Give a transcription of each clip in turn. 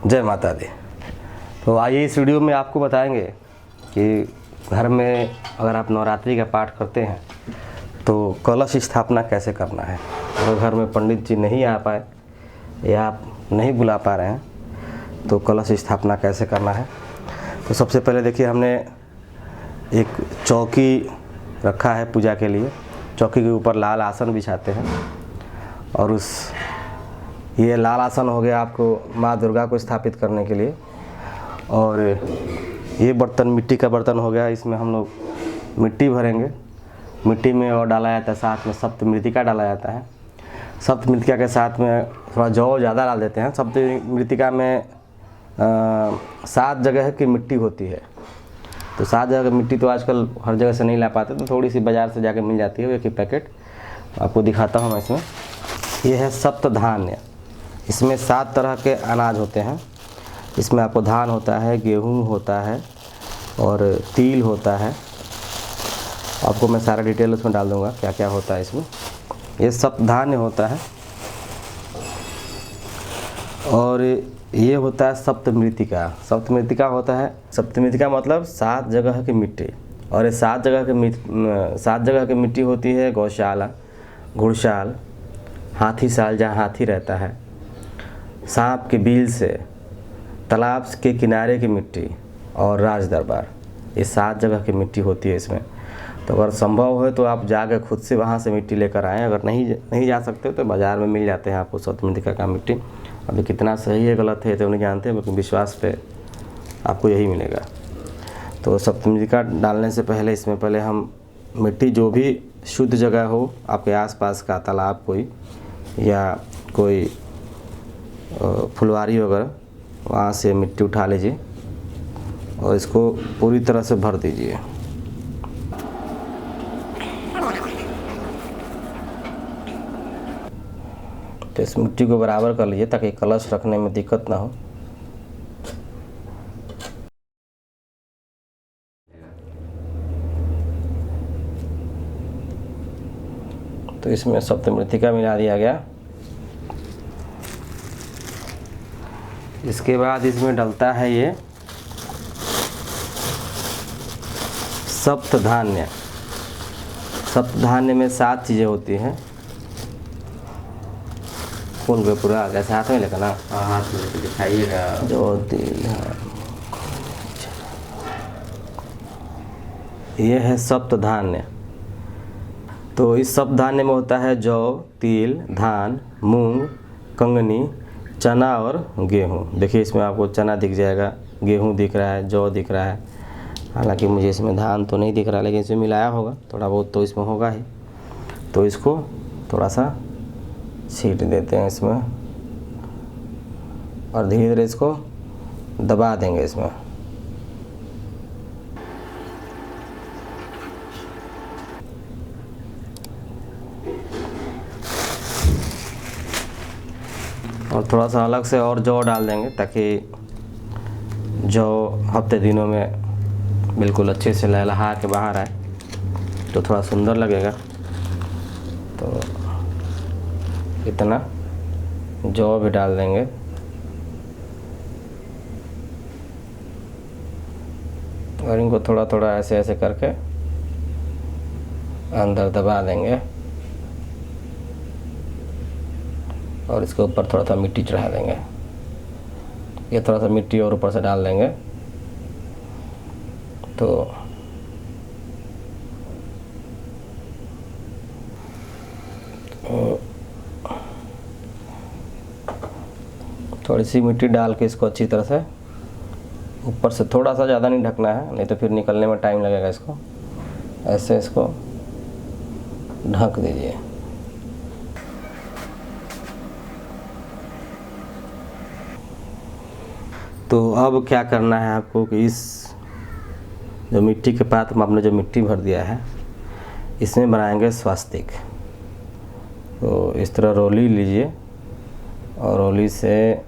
जय माता दी। तो आइए इस वीडियो में आपको बताएंगे कि घर में अगर आप नवरात्रि का पाठ करते हैं तो कलश स्थापना कैसे करना है। अगर घर में पंडित जी नहीं आ पाए या आप नहीं बुला पा रहे हैं तो कलश स्थापना कैसे करना है। तो सबसे पहले देखिए, हमने एक चौकी रखा है पूजा के लिए। चौकी के ऊपर लाल आसन बिछाते हैं और ये लाल आसन हो गया आपको माँ दुर्गा को स्थापित करने के लिए। और ये बर्तन मिट्टी का बर्तन हो गया, इसमें हम लोग मिट्टी भरेंगे। मिट्टी में और डाला जाता है, साथ में सप्त मृतिका डाला जाता है। सप्त मृतिका के साथ में थोड़ा जौ ज़्यादा डाल देते हैं। सप्त मृतिका में 7 जगह की मिट्टी होती है। तो 7 जगह की मिट्टी तो आजकल हर जगह से नहीं ला पाते, तो थोड़ी सी बाज़ार से जाके मिल जाती है, एक ही पैकेट आपको दिखाता हूँ मैं इसमें। ये है सप्त धान्य। इसमें 7 तरह के अनाज होते हैं। इसमें आपको धान होता है, गेहूँ होता है और तिल होता है। आपको मैं सारा डिटेल उसमें डाल दूँगा क्या क्या होता है इसमें। ये सप्त धान्य होता है। और ये होता है सप्त मृतिका। सप्त मृतिका होता है, सप्त मृतिका मतलब 7 जगह की मिट्टी। और ये 7 जगह की मिट्टी होती है गौशाला, घुड़शाल, हाथी साल जहाँ हाथी रहता है, सांप के बिल से, तालाब के किनारे की मिट्टी और राज दरबार। ये 7 जगह की मिट्टी होती है इसमें। तो अगर संभव हो तो आप जाकर खुद से वहाँ से मिट्टी लेकर आएँ। अगर नहीं जा सकते तो बाज़ार में मिल जाते हैं आपको सप्त मृतिका का मिट्टी। अभी कितना सही है गलत है तो नहीं जानते, लेकिन विश्वास पे आपको यही मिलेगा। तो सप्त मृतिका डालने से पहले इसमें पहले हम मिट्टी, जो भी शुद्ध जगह हो आपके आसपास का, तालाब कोई या कोई फुलवारी वगैरह, वहाँ से मिट्टी उठा लीजिए और इसको पूरी तरह से भर दीजिए। तो इस मिट्टी को बराबर कर लीजिए ताकि कलश रखने में दिक्कत ना हो। तो इसमें सप्त मृतिका मिला दिया गया। इसके बाद इसमें डलता है ये सप्त धान्य। सप्त धान्य में 7 चीज़ें होती हैं। कौन पे पूरा आ गया, हाथ में लेकर ना, हाथ में लेकर दिखाइएगा। जो तिल है, ये है सप्त धान्य। तो इस सप्त धान्य में होता है जौ, तिल, धान, मूंग, कंगनी, चना और गेहूँ। देखिए इसमें आपको चना दिख जाएगा, गेहूँ दिख रहा है, जौ दिख रहा है। हालांकि मुझे इसमें धान तो नहीं दिख रहा, लेकिन इसमें मिलाया होगा, थोड़ा बहुत तो इसमें होगा ही। तो इसको थोड़ा सा छींट देते हैं इसमें और धीरे धीरे इसको दबा देंगे इसमें। और थोड़ा सा अलग से और जौ डाल देंगे ताकि जौ हफ्ते दिनों में बिल्कुल अच्छे से लहलहा के बाहर आए, तो थोड़ा सुंदर लगेगा। तो इतना जौ भी डाल देंगे और इनको थोड़ा थोड़ा ऐसे ऐसे करके अंदर दबा देंगे और इसके ऊपर थोड़ा सा मिट्टी चढ़ा देंगे। ये थोड़ा सा मिट्टी और ऊपर से डाल देंगे। तो थोड़ी सी मिट्टी डाल के इसको अच्छी तरह से ऊपर से, थोड़ा सा ज़्यादा नहीं ढकना है, नहीं तो फिर निकलने में टाइम लगेगा। इसको ऐसे इसको ढक दीजिए। तो अब क्या करना है आपको कि इस जो मिट्टी के पात्र में आपने जो मिट्टी भर दिया है, इसमें बनाएंगे स्वास्तिक। तो इस तरह रोली लीजिए और रोली से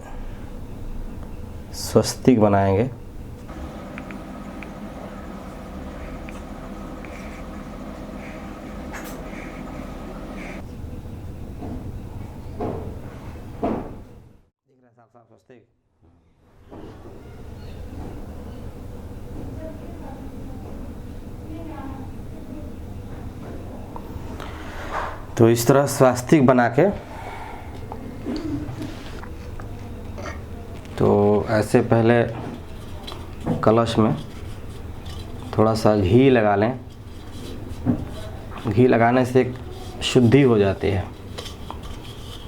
स्वस्तिक बनाएंगे। दिख रहा है साफ साफ स्वस्तिक। तो इस तरह स्वास्तिक बना के तो ऐसे पहले कलश में थोड़ा सा घी लगा लें। घी लगाने से एक शुद्धि हो जाती है,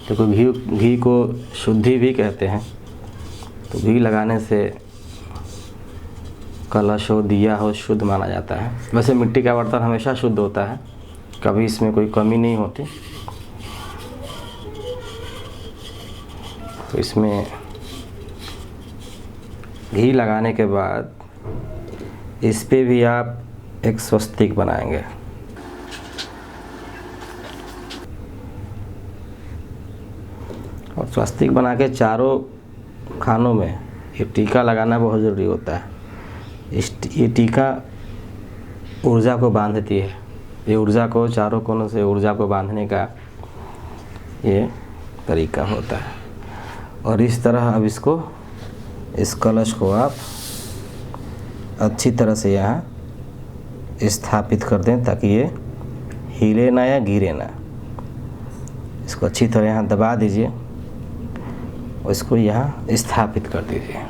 देखो घी को शुद्धि भी कहते हैं। तो घी लगाने से कलश हो, दिया हो, शुद्ध माना जाता है। वैसे मिट्टी का बर्तन हमेशा शुद्ध होता है, कभी इसमें कोई कमी नहीं होती। तो इसमें घी लगाने के बाद इस पे भी आप एक स्वस्तिक बनाएंगे। और स्वस्तिक बना के चारों खानों में ये टीका लगाना बहुत ज़रूरी होता है। ये टीका ऊर्जा को बांधती है। ये ऊर्जा को चारों कोनों से ऊर्जा को बांधने का ये तरीका होता है। और इस तरह अब इस कलश को आप अच्छी तरह से यहाँ स्थापित कर दें ताकि ये हिले ना या गिरे ना। इसको अच्छी तरह यहाँ दबा दीजिए और इसको यहाँ स्थापित कर दीजिए।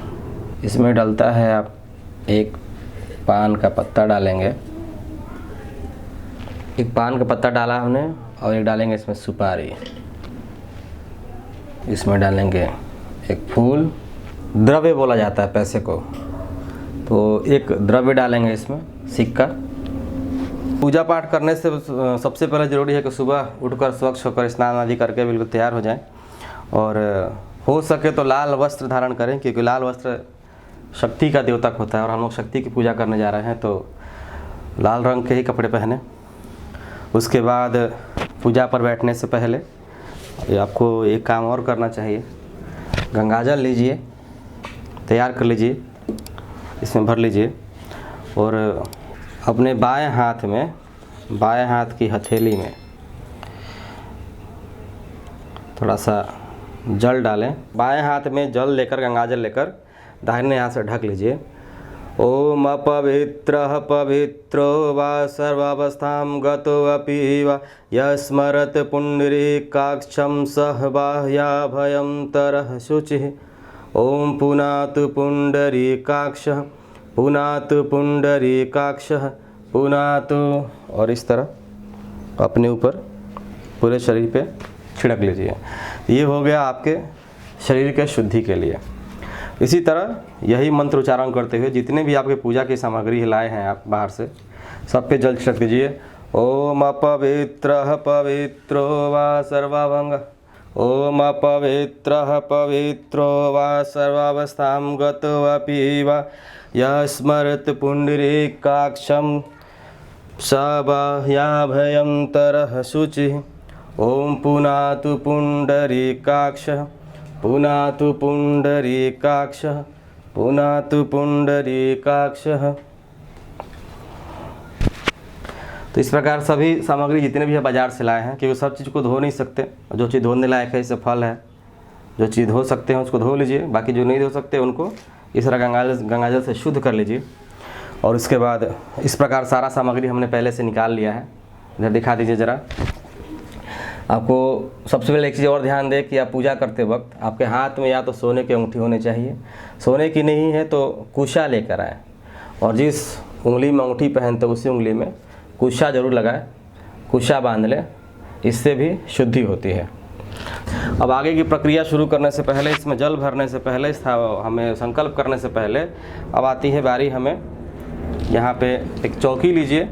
इसमें डलता है आप एक पान का पत्ता डालेंगे। एक पान का पत्ता डाला हमने और एक डालेंगे इसमें सुपारी। इसमें डालेंगे एक फूल, द्रव्य बोला जाता है पैसे को, तो एक द्रव्य डालेंगे इसमें, सिक्का। पूजा पाठ करने से सबसे पहले ज़रूरी है कि सुबह उठकर स्वच्छ होकर स्नान आदि करके बिल्कुल तैयार हो जाएं। और हो सके तो लाल वस्त्र धारण करें, क्योंकि लाल वस्त्र शक्ति का द्योतक होता है और हम लोग शक्ति की पूजा करने जा रहे हैं, तो लाल रंग के ही कपड़े पहने। उसके बाद पूजा पर बैठने से पहले आपको एक काम और करना चाहिए। गंगाजल लीजिए, तैयार कर लीजिए, इसमें भर लीजिए और अपने बाएं हाथ की हथेली में थोड़ा सा जल डालें। बाएं हाथ में जल लेकर, गंगाजल लेकर दाहिने हाथ से ढक लीजिए। ओम अपवित्रः पवित्रो वा सर्वावस्थां गतोऽपि वा यस्मरत् पुण्डरीकाक्षं सह बाह्याभयं तरः शुचिः। ओम पुनातु पुण्डरीकाक्षः, पुनातु पुण्डरीकाक्षः, पुनातु। और इस तरह अपने ऊपर पूरे शरीर पे छिड़क लीजिए। ये हो गया आपके शरीर के शुद्धि के लिए। इसी तरह यही मंत्र उच्चारण करते हुए जितने भी आपके पूजा की सामग्री लाए हैं आप बाहर से, सब पे जल छिड़क दीजिए। ओम अपवित्रः पवित्रो वा सर्वाभंग, ओम अपवित्रः पवित्रो वा सर्वावस्थां गतोऽपि वा यः स्मरत् पुण्डरीकाक्षं स बाह्याभयं तरः शुचिः। ओम पुनातु पुण्डरीकाक्षः, पुनातु पुण्डरीकाक्षः, पुनातु पुण्डरीकाक्षः। तो इस प्रकार सभी सामग्री जितने भी बाजार से लाए हैं, क्योंकि सब चीज़ को धो नहीं सकते। जो चीज़ धोने लायक है, इससे फल है, जो चीज़ धो सकते हैं उसको धो लीजिए, बाकी जो नहीं धो सकते उनको इस तरह गंगाजल से शुद्ध कर लीजिए। और उसके बाद इस प्रकार सारा सामग्री हमने पहले से निकाल लिया है। इधर दिखा दीजिए ज़रा। आपको सबसे पहले एक चीज़ और ध्यान दें कि आप पूजा करते वक्त आपके हाथ में या तो सोने की अंगूठी होनी चाहिए, सोने की नहीं है तो कुशा लेकर आएँ। और जिस उंगली में अंगूठी पहनते उसी उंगली में कुशा जरूर लगाएं, कुशा बांध लें, इससे भी शुद्धि होती है। अब आगे की प्रक्रिया शुरू करने से पहले, इसमें जल भरने से पहले, हमें संकल्प करने से पहले अब आती है बारी हमें। यहाँ पे एक चौकी लीजिए,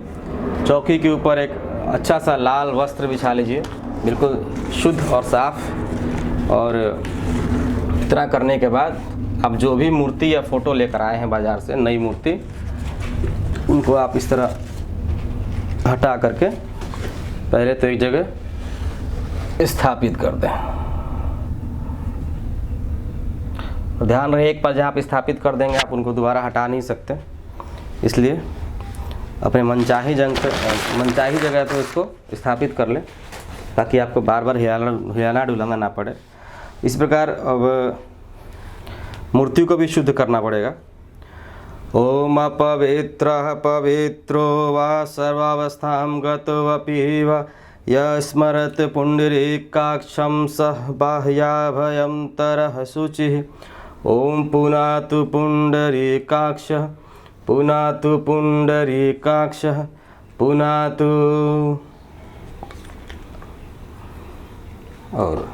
चौकी के ऊपर एक अच्छा सा लाल वस्त्र बिछा लीजिए, बिल्कुल शुद्ध और साफ। और इतना करने के बाद अब जो भी मूर्ति या फोटो लेकर आए हैं बाज़ार से, नई मूर्ति, उनको आप इस तरह हटा करके पहले तो एक जगह स्थापित कर दें। और ध्यान रहे, एक बार जहाँ आप स्थापित कर देंगे आप उनको दोबारा हटा नहीं सकते, इसलिए अपने मनचाही जगह पे उसको स्थापित कर लें ताकि आपको बार बार हिलाना डुलाना ना पड़े। इस प्रकार अब मूर्ति को भी शुद्ध करना पड़ेगा। ओम अपवित्रः पवित्रो वा सर्वावस्थां गतोऽपि वा यस्मरत् पुण्डरीकाक्षं सः बाह्याभयं तरः शुचिः। ॐ पुनातु पुण्डरीकाक्षः पुनातु पुण्डरीकाक्षः पुनातु। और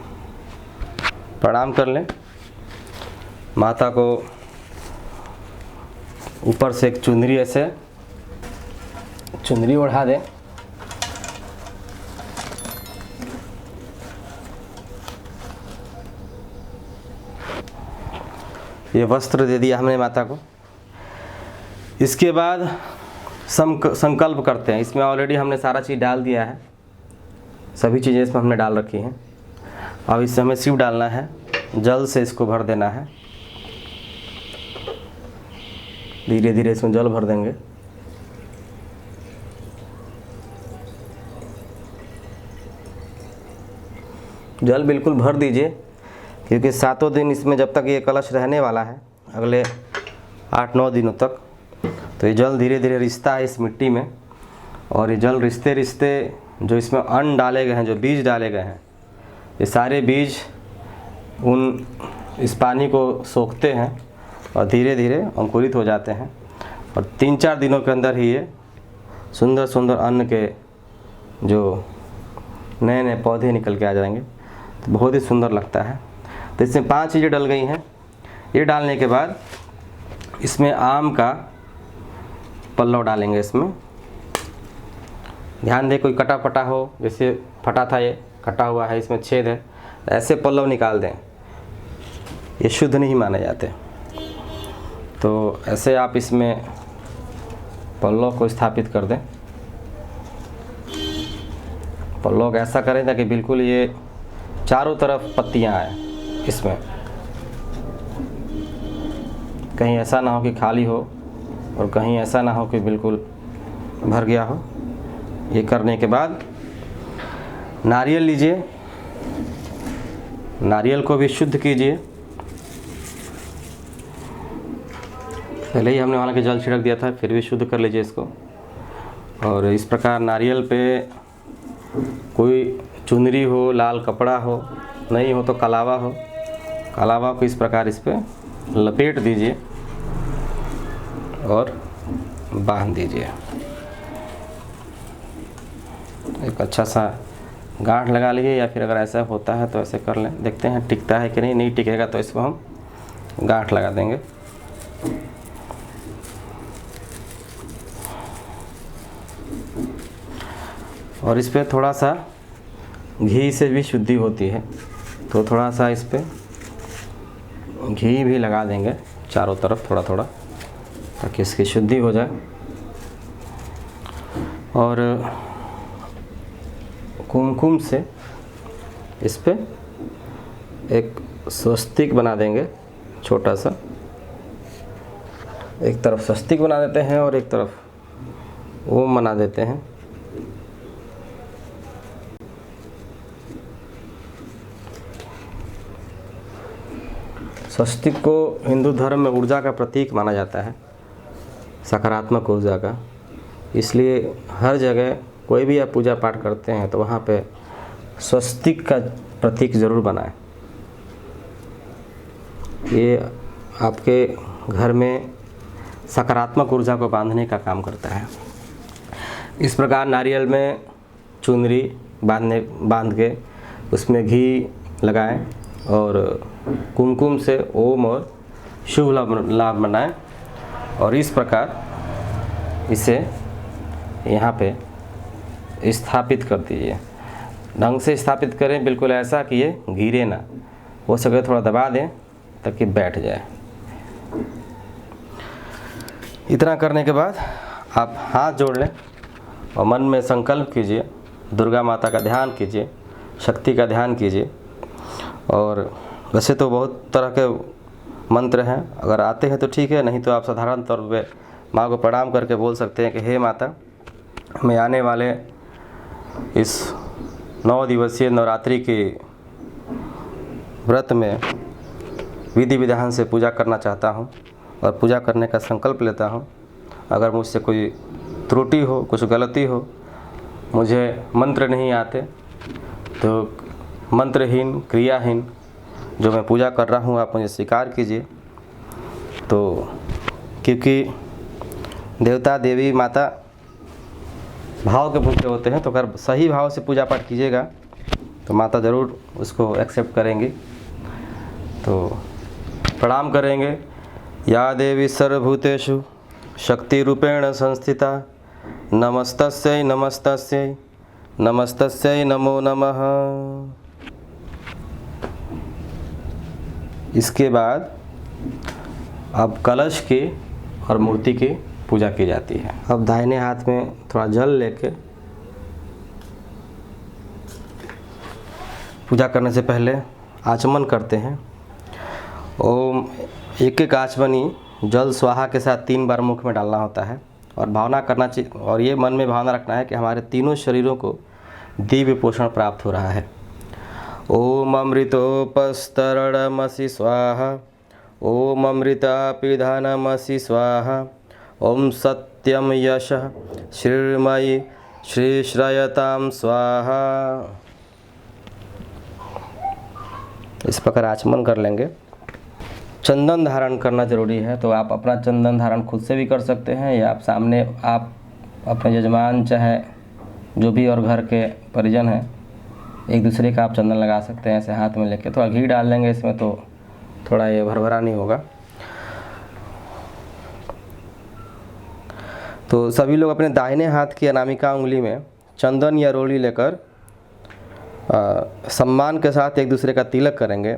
प्रणाम कर लें। माता को ऊपर से एक चुनरी, ऐसे चुनरी ओढ़ा दें। ये वस्त्र दे दिया हमने माता को। इसके बाद संकल्प करते हैं। इसमें ऑलरेडी हमने सारा चीज़ डाल दिया है, सभी चीज़ें इसमें हमने डाल रखी हैं। अब इससे हमें शिव डालना है, जल से इसको भर देना है। धीरे धीरे इसमें जल भर देंगे। जल बिल्कुल भर दीजिए, क्योंकि 7 दिन इसमें जब तक ये कलश रहने वाला है, अगले 8-9 दिनों तक, तो ये जल धीरे धीरे रिश्ता है इस मिट्टी में। और ये जल रिश्ते रिश्ते जो इसमें अन्न डाले गए हैं, जो बीज डाले गए हैं, ये सारे बीज इस पानी को सोखते हैं और धीरे धीरे अंकुरित हो जाते हैं। और 3-4 दिनों के अंदर ही ये सुंदर सुंदर अन्न के जो नए नए पौधे निकल के आ जाएंगे, तो बहुत ही सुंदर लगता है। तो इसमें 5 चीज़ें डल गई हैं। ये डालने के बाद इसमें आम का पल्लव डालेंगे। इसमें ध्यान दें, कोई कटा फटा हो, जैसे फटा था ये कटा हुआ है, इसमें छेद है, ऐसे पल्लव निकाल दें, ये शुद्ध नहीं माने जाते। तो ऐसे आप इसमें पल्लव को स्थापित कर दें। पल्लव को ऐसा करें ताकि बिल्कुल ये चारों तरफ पत्तियां आए इसमें, कहीं ऐसा ना हो कि खाली हो और कहीं ऐसा ना हो कि बिल्कुल भर गया हो। ये करने के बाद नारियल लीजिए, नारियल को भी शुद्ध कीजिए। पहले ही हमने हालांकि जल छिड़क दिया था, फिर भी शुद्ध कर लीजिए इसको। और इस प्रकार नारियल पे कोई चुनरी हो, लाल कपड़ा हो, नहीं हो तो कलावा हो, कलावा को इस प्रकार इस पर लपेट दीजिए और बांध दीजिए। एक अच्छा सा गांठ लगा लीजिए, या फिर अगर ऐसा होता है तो ऐसे कर लें। देखते हैं टिकता है कि नहीं, नहीं टिकेगा तो इसको हम गांठ लगा देंगे। और इस पर थोड़ा सा घी से भी शुद्धि होती है, तो थोड़ा सा इस पर घी भी लगा देंगे चारों तरफ थोड़ा थोड़ा, ताकि इसकी शुद्धि हो जाए। और कुमकुम से इस पे एक स्वस्तिक बना देंगे छोटा सा। एक तरफ स्वस्तिक बना देते हैं और एक तरफ ओम बना देते हैं। स्वस्तिक को हिंदू धर्म में ऊर्जा का प्रतीक माना जाता है, सकारात्मक ऊर्जा का। इसलिए हर जगह कोई भी आप पूजा पाठ करते हैं तो वहाँ पे स्वस्तिक का प्रतीक ज़रूर बनाएं। ये आपके घर में सकारात्मक ऊर्जा को बांधने का काम करता है। इस प्रकार नारियल में चुनरी बांध के उसमें घी लगाएं और कुमकुम से ओम और शुभ लाभ बनाएं। और इस प्रकार इसे यहाँ पे स्थापित कर दीजिए। ढंग से स्थापित करें, बिल्कुल ऐसा कि ये गिरे ना, हो सके थोड़ा दबा दें ताकि बैठ जाए। इतना करने के बाद आप हाथ जोड़ लें और मन में संकल्प कीजिए, दुर्गा माता का ध्यान कीजिए, शक्ति का ध्यान कीजिए। और वैसे तो बहुत तरह के मंत्र हैं, अगर आते हैं तो ठीक है, नहीं तो आप साधारण तौर पे माँ को प्रणाम करके बोल सकते हैं कि हे माता, मैं आने वाले इस 9 दिवसीय नवरात्रि के व्रत में विधि विधान से पूजा करना चाहता हूँ और पूजा करने का संकल्प लेता हूँ। अगर मुझसे कोई त्रुटि हो, कुछ गलती हो मुझे मंत्र नहीं आते, तो मंत्रहीन क्रियाहीन जो मैं पूजा कर रहा हूँ आप मुझे स्वीकार कीजिए। तो क्योंकि देवता देवी माता भाव के पूजे होते हैं, तो अगर सही भाव से पूजा पाठ कीजिएगा तो माता ज़रूर उसको एक्सेप्ट करेंगी। तो प्रणाम करेंगे। या देवी सर्वभूतेषु शक्ति रूपेण संस्थिता नमस्तस्यै नमस्तस्यै नमस्तस्यै नमो नमः। इसके बाद अब कलश की और मूर्ति की पूजा की जाती है। अब दाहिने हाथ में थोड़ा जल लेके पूजा करने से पहले आचमन करते हैं। ओम एक एक आचमनी जल स्वाहा के साथ 3 बार मुख में डालना होता है और भावना करना चाहिए, और ये मन में भावना रखना है कि हमारे तीनों शरीरों को दिव्य पोषण प्राप्त हो रहा है। ओम अमृतोपस्तरणमसि स्वाहा ओम अमृतापिधानमसि स्वाहा ओम सत्यम यशः श्रीर्मयि श्रीश्रयतां स्वाहा। इस प्रकार आचमन कर लेंगे। चंदन धारण करना जरूरी है, तो आप अपना चंदन धारण खुद से भी कर सकते हैं या आप सामने आप अपने यजमान चाहे जो भी और घर के परिजन हैं एक दूसरे का आप चंदन लगा सकते हैं ऐसे हाथ में लेके। थोड़ा घी डाल लेंगे इसमें तो थोड़ा ये भरभरा नहीं होगा। तो सभी लोग अपने दाहिने हाथ की अनामिका उंगली में चंदन या रोली लेकर सम्मान के साथ एक दूसरे का तिलक करेंगे।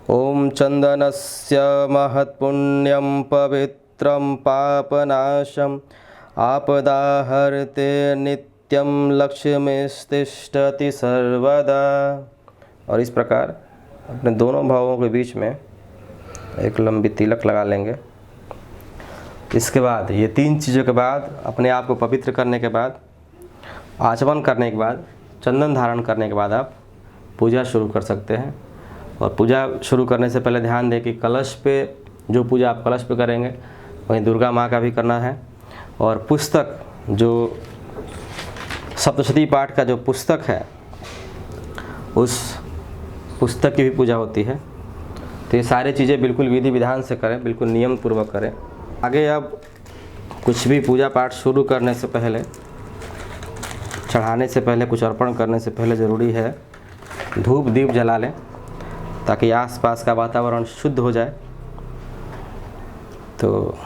ओम चंदनस्य महत्पुण्यम पवित्रम पापनाशम आपदाहरते नित्यम लक्ष्मीस्तिष्ठति सर्वदा। और इस प्रकार अपने दोनों भावों के बीच में एक लंबी तिलक लगा लेंगे। इसके बाद ये 3 चीज़ों के बाद अपने आप को पवित्र करने के बाद, आचमन करने के बाद, चंदन धारण करने के बाद आप पूजा शुरू कर सकते हैं। और पूजा शुरू करने से पहले ध्यान दें कि कलश पे जो पूजा आप कलश पे करेंगे वहीं दुर्गा माँ का भी करना है। और पुस्तक जो सप्तशती पाठ का जो पुस्तक है उस पुस्तक की भी पूजा होती है। तो ये सारी चीज़ें बिल्कुल विधि विधान से करें, बिल्कुल नियम पूर्वक करें। आगे अब कुछ भी पूजा पाठ शुरू करने से पहले, चढ़ाने से पहले, कुछ अर्पण करने से पहले ज़रूरी है धूप दीप जला लें ताकि आसपास का वातावरण शुद्ध हो जाए। तो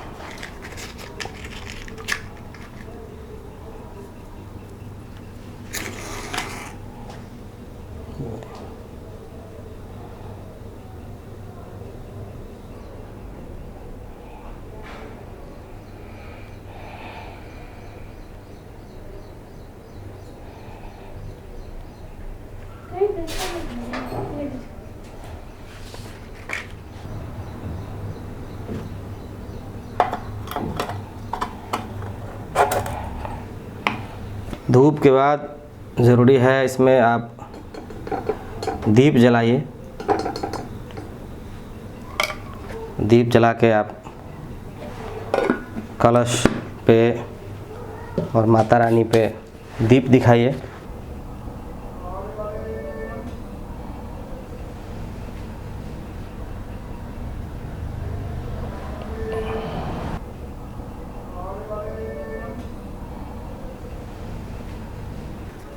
धूप के बाद ज़रूरी है इसमें आप दीप जलाइए। दीप जला के आप कलश पे और माता रानी पे दीप दिखाइए।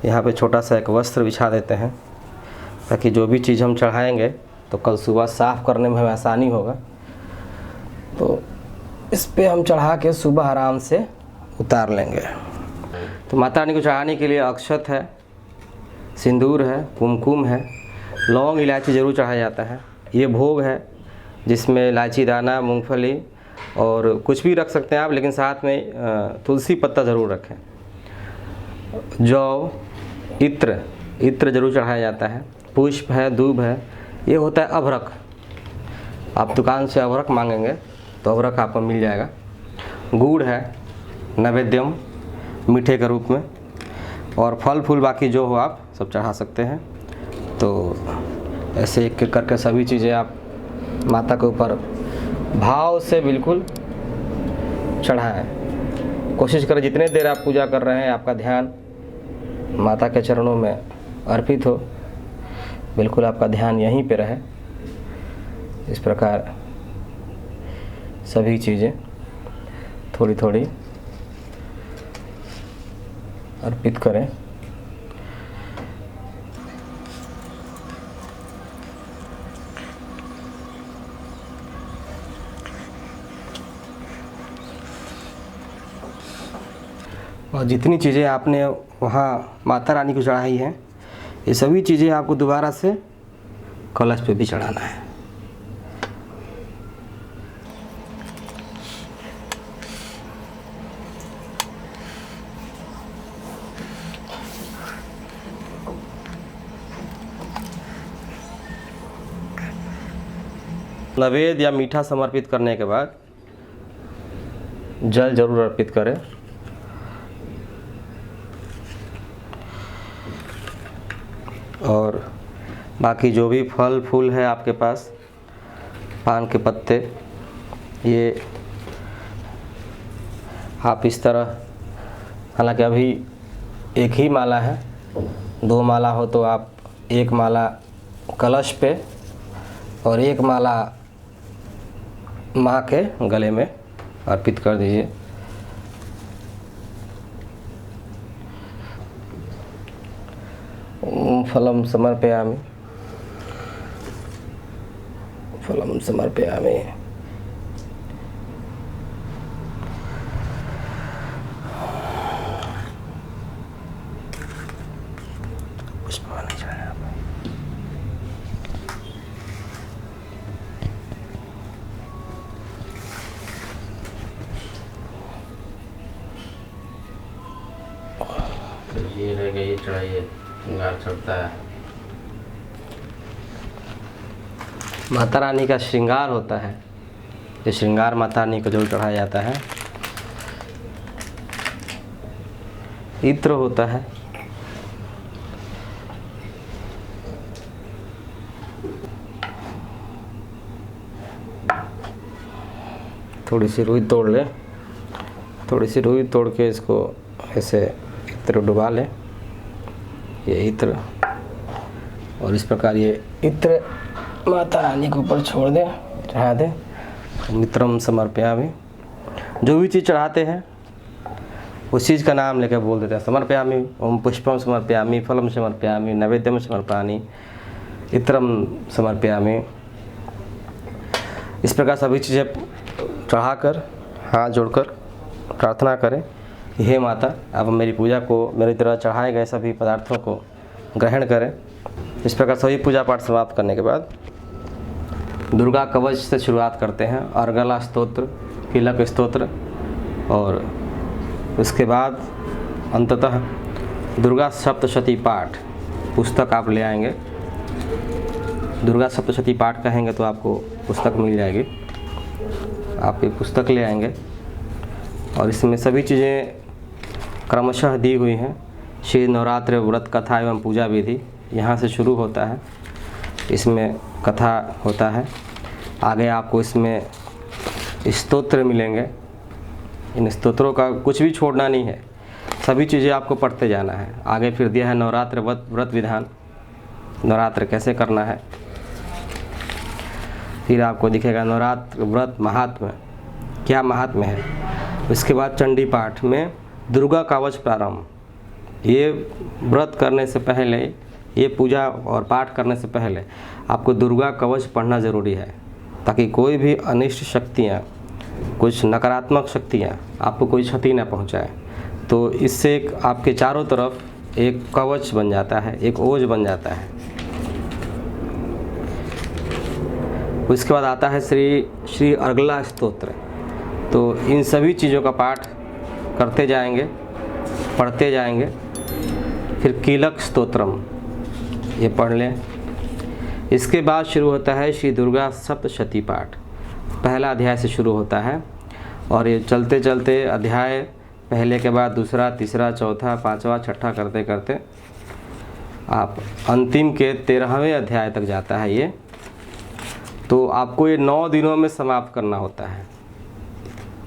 यहाँ पे छोटा सा एक वस्त्र बिछा देते हैं ताकि जो भी चीज़ हम चढ़ाएंगे तो कल सुबह साफ़ करने में हमें आसानी होगा। तो इस पे हम चढ़ा के सुबह आराम से उतार लेंगे। तो माता रानी को चढ़ाने के लिए अक्षत है, सिंदूर है, कुमकुम है, लौंग इलायची ज़रूर चढ़ाया जाता है। ये भोग है जिसमें इलायची दाना, मूंगफली और कुछ भी रख सकते हैं आप, लेकिन साथ में तुलसी पत्ता ज़रूर रखें। जौ, इत्र जरूर चढ़ाया जाता है। पुष्प है, दूब है। ये होता है अभरक। आप दुकान से अभरक मांगेंगे तो अभरक आपको मिल जाएगा। गुड़ है नैवेद्यम, मीठे के रूप में। और फल फूल बाकी जो हो आप सब चढ़ा सकते हैं। तो ऐसे एक एक करके सभी चीज़ें आप माता के ऊपर भाव से बिल्कुल चढ़ाएं। कोशिश करें जितने देर आप पूजा कर रहे हैं आपका ध्यान माता के चरणों में अर्पित हो। बिल्कुल आपका ध्यान यहीं पे रहे। इस प्रकार सभी चीज़ें थोड़ी थोड़ी अर्पित करें। और जितनी चीज़ें आपने वहाँ माता रानी को चढ़ाई हैं, ये सभी चीज़ें आपको दोबारा से कलश पे भी चढ़ाना है। नैवेद्य या मीठा समर्पित करने के बाद जल जरूर अर्पित करें। और बाकी जो भी फल फूल है आपके पास, पान के पत्ते, ये आप इस तरह, हालांकि अभी एक ही माला है, 2 माला हो तो आप एक माला कलश पे और एक माला माँ के गले में अर्पित कर दीजिए। ओम फलम समर्पयामि, फलम समर्पयामि। पुष्पवान चढ़ाया आप। ये रह गई, चढ़ाइए, श्रृंगार चढ़ता है। माता रानी का श्रृंगार होता है, ये श्रृंगार माता रानी को जो चढ़ाया जाता है। इत्र होता है, थोड़ी सी रुई तोड़ लें, थोड़ी सी रुई तोड़ के इसको ऐसे इत्र डुबा लें, ये इत्र, और इस प्रकार ये इत्र माता रानी के ऊपर छोड़ दें, चढ़ा दें। मित्रम समर्पयामि। जो भी चीज़ चढ़ाते हैं उस चीज़ का नाम लेकर बोल देते हैं। समर्पयामि, ओम पुष्पम समर्पयामि, फलम समर्पयामि, नैवेद्यम समर्पयामि, इत्रम समर्पयामि। इस प्रकार सभी चीज़ें चढ़ाकर हाथ जोड़कर प्रार्थना करें कि हे माता, आप मेरी पूजा को, मेरी तरह चढ़ाए गए सभी पदार्थों को ग्रहण करें। इस प्रकार सभी पूजा पाठ समाप्त करने के बाद दुर्गा कवच से शुरुआत करते हैं। अर्गला स्तोत्र, कीलक स्तोत्र, और उसके बाद अंततः दुर्गा सप्तशती पाठ पुस्तक आप ले आएंगे। दुर्गा सप्तशती पाठ कहेंगे तो आपको पुस्तक मिल जाएगी। आप ये पुस्तक ले आएंगे और इसमें सभी चीज़ें क्रमशः दी हुई हैं। श्री नवरात्र व्रत कथा एवं पूजा विधि यहाँ से शुरू होता है, इसमें कथा होता है। आगे आपको इसमें स्तोत्र मिलेंगे। इन स्तोत्रों का कुछ भी छोड़ना नहीं है, सभी चीज़ें आपको पढ़ते जाना है। आगे फिर दिया है नवरात्र व्रत विधान, नवरात्र कैसे करना है। फिर आपको दिखेगा नवरात्र व्रत महात्म्य, क्या महात्म्य है। उसके बाद चंडी पाठ में दुर्गा कवच प्रारंभ। ये व्रत करने से पहले, ये पूजा और पाठ करने से पहले आपको दुर्गा कवच पढ़ना ज़रूरी है, ताकि कोई भी अनिष्ट शक्तियाँ, कुछ नकारात्मक शक्तियाँ आपको कोई क्षति न पहुँचाए। तो इससे एक आपके चारों तरफ एक कवच बन जाता है, एक ओज बन जाता है। उसके बाद आता है श्री अर्गला स्तोत्र। तो इन सभी चीज़ों का पाठ करते जाएंगे, पढ़ते जाएंगे। फिर कीलक स्तोत्रम, ये पढ़ लें। इसके बाद शुरू होता है श्री दुर्गा सप्तशती पाठ। पहला अध्याय से शुरू होता है और ये चलते चलते अध्याय पहले के बाद दूसरा, तीसरा, चौथा, पांचवा, छठा करते करते आप अंतिम के 13वें अध्याय तक जाता है ये। तो आपको ये 9 दिनों में समाप्त करना होता है।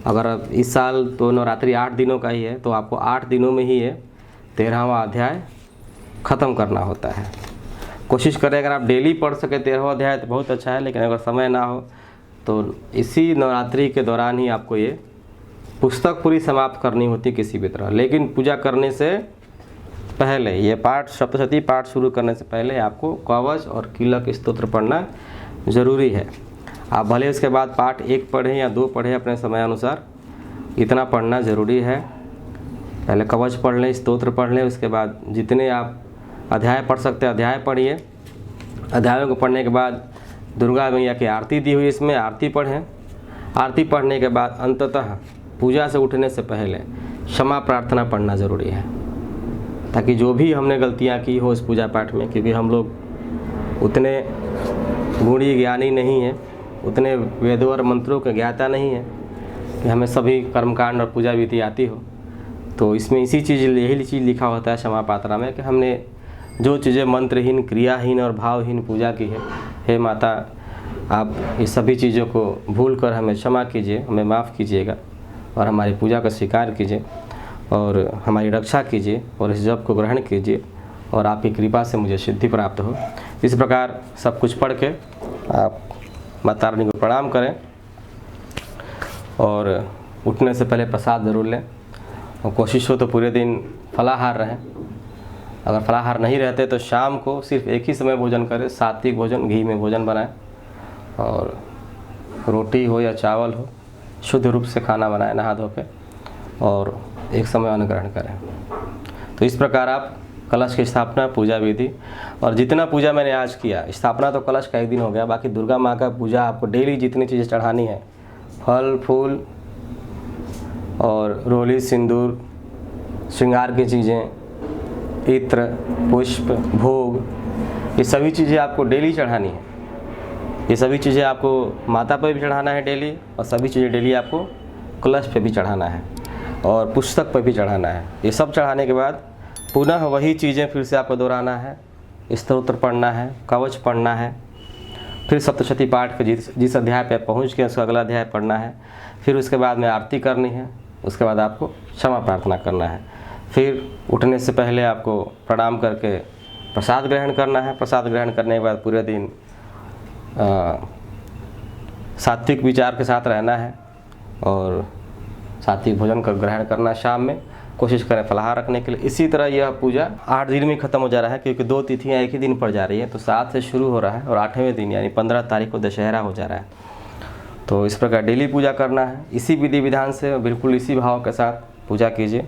अगर इस साल तो नवरात्रि 8 दिनों का ही है, तो आपको 8 दिनों में ही ये 13वां अध्याय ख़त्म करना होता है। कोशिश करें अगर आप डेली पढ़ सके 13वां अध्याय तो बहुत अच्छा है, लेकिन अगर समय ना हो तो इसी नवरात्रि के दौरान ही आपको ये पुस्तक पूरी समाप्त करनी होती है किसी भी तरह। लेकिन पूजा करने से पहले, ये पाठ सप्तशती पाठ शुरू करने से पहले आपको कवच और कीलक स्तोत्र पढ़ना ज़रूरी है। आप भले उसके बाद पाठ 1 पढ़ें या 2 पढ़ें अपने समय अनुसार, इतना पढ़ना ज़रूरी है। पहले कवच पढ़ लें, स्तोत्र पढ़ लें, उसके बाद जितने आप अध्याय पढ़ सकते हैं अध्याय पढ़िए। अध्यायों को पढ़ने के बाद दुर्गा मैया की आरती दी हुई इसमें आरती पढ़ें। आरती पढ़ने के बाद अंततः पूजा से उठने से पहले क्षमा प्रार्थना पढ़ना ज़रूरी है, ताकि जो भी हमने गलतियां की हो इस पूजा पाठ में, क्योंकि हम लोग उतने गुणी ज्ञानी नहीं हैं, उतने वेदों और मंत्रों के ज्ञाता नहीं है कि हमें सभी कर्मकांड और पूजा विधि आती हो। तो इसमें यही चीज़ लिखा होता है क्षमा प्रार्थना में कि हमने जो चीज़ें मंत्रहीन, क्रियाहीन और भावहीन पूजा की है, हे माता आप इस सभी चीज़ों को भूल कर हमें क्षमा कीजिए, हमें माफ़ कीजिएगा और हमारी पूजा का स्वीकार कीजिए और हमारी रक्षा कीजिए और इस जप को ग्रहण कीजिए और आपकी कृपा से मुझे सिद्धि प्राप्त हो। इस प्रकार सब कुछ पढ़ के आप माता रानी को प्रणाम करें और उठने से पहले प्रसाद ज़रूर लें और कोशिश हो तो पूरे दिन फलाहार रहें। अगर फलाहार नहीं रहते तो शाम को सिर्फ एक ही समय भोजन करें, सात्विक भोजन, घी में भोजन बनाएं और रोटी हो या चावल हो शुद्ध रूप से खाना बनाएं नहा धो के और एक समय अन्न ग्रहण करें। तो इस प्रकार आप कलश की स्थापना, पूजा विधि और जितना पूजा मैंने आज किया, स्थापना तो कलश का 1 दिन हो गया, बाकी दुर्गा माँ का पूजा आपको डेली जितनी चीज़ें चढ़ानी है, फल फूल और रोली, सिंदूर, श्रृंगार की चीज़ें, इत्र, पुष्प, भोग, ये सभी चीज़ें आपको डेली चढ़ानी है। ये सभी चीज़ें आपको माता पर भी चढ़ाना है डेली और सभी चीज़ें डेली आपको कलश पे भी चढ़ाना है और पुस्तक पर भी चढ़ाना है। ये सब चढ़ाने के बाद पुनः वही चीज़ें फिर से आपको दोहराना है, स्तोत्र पढ़ना है, कवच पढ़ना है, फिर सप्तशती पाठ के जिस अध्याय पे पहुँच के उसका अगला अध्याय पढ़ना है, फिर उसके बाद में आरती करनी है, उसके बाद आपको क्षमा प्रार्थना करना है। फिर उठने से पहले आपको प्रणाम करके प्रसाद ग्रहण करना है। प्रसाद ग्रहण करने के बाद पूरे दिन सात्विक विचार के साथ रहना है और सात्विक भोजन का ग्रहण करना है। शाम में कोशिश करें फलाहार रखने के लिए। इसी तरह यह पूजा 8 दिन में ख़त्म हो जा रहा है, क्योंकि 2 तिथियां एक ही दिन पड़ जा रही है। तो 7 से शुरू हो रहा है और 8वें दिन यानी 15 तारीख को दशहरा हो जा रहा है। तो इस प्रकार डेली पूजा करना है, इसी विधि विधान से बिल्कुल इसी भाव के साथ पूजा कीजिए।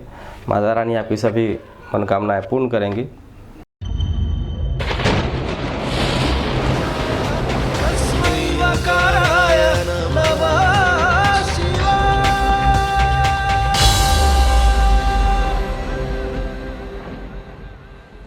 माता रानी आपकी सभी मनोकामनाएँ पूर्ण करेंगी।